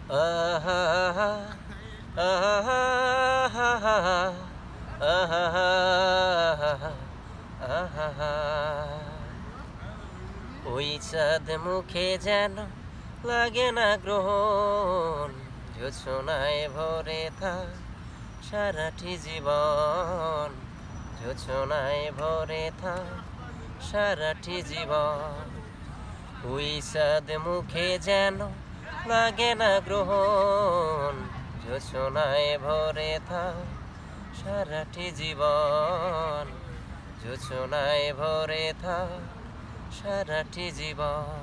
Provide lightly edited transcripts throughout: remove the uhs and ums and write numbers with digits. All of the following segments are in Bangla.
আহা আহা আহা আহা ওই চাঁদ মুখে যেন লাগে না গ্রহণ, জোছনায় ভরে থাক সারাটি জীবন, জোছনায় ভরে থাক সারাটি জীবন। ওই চাঁদ মুখে যেন লাগে না গ্রহণ, জোছনায় ভরে থাক সারাটি জীবন, জোছনায় ভরে থাক সারাটি জীবন।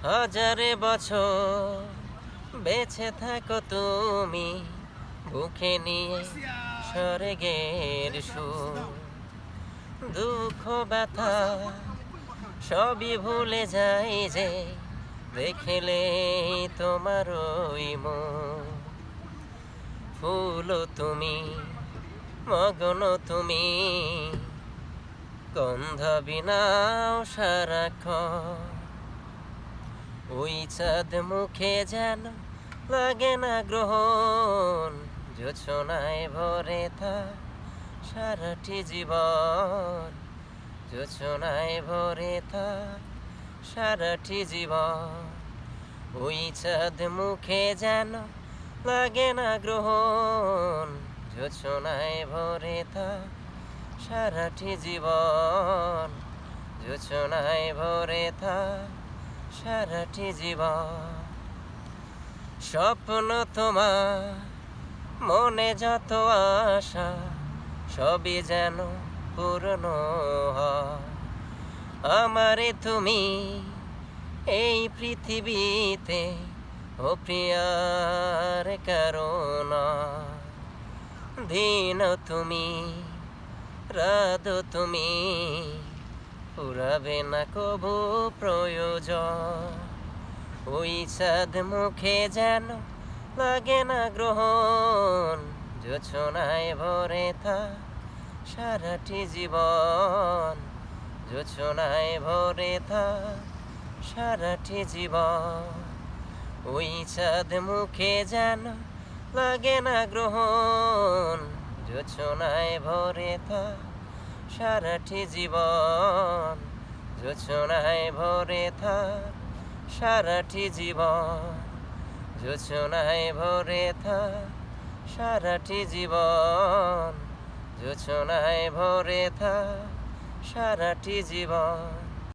হাজারে বছর বেঁচে থাকো তুমি, বুকে নিয়ে স্বর্গের সুর, দুঃখ ব্যথা সবই ভুলে যাই যে দেখলে তোমার ওই মুখ। ফুল তুমি, মগ্ন তুমি, গন্ধ বিনাও সারাক্ষণ। ওই চাঁদ মুখে যেন লাগে না গ্রহণ, জোছনায় ভরে থাক সারাটি জীবন, জোছনায় ভরে থাক সারাটি জীবন। ওই চাঁদ মুখে যেন লাগে না গ্রহণ, জোছনায় ভরে থাক সারাটি জীবন, জোছনায় ভরে থাক সারাটি জীবন। স্বপ্ন তোমার মনে যত আশা সবই যেন পূর্ণ হয়। আমারে তুমি এই পৃথিবীতে ও প্রিয়ার কারণ, দিন তুমি রাত তুমি ফুরাবে না কবু প্রয়োজন। ওই চাঁদ মুখে যেন লাগে না গ্রহণ, জোছনায় ভরে থাক সারাটি জীবন, জোছনায় ভরে থাক সারাটি জীবন। ওই চাঁদ মুখে যেন লাগে না গ্রহণ, জোছনায় ভরে থাক সারাটি জীবন, জোছনায় ভরে থাক সারাটি জীবন, জোছনায় ভরে থাক সারাটি জীবন, জোছনায় ভরে থাক সারাটি জীবন।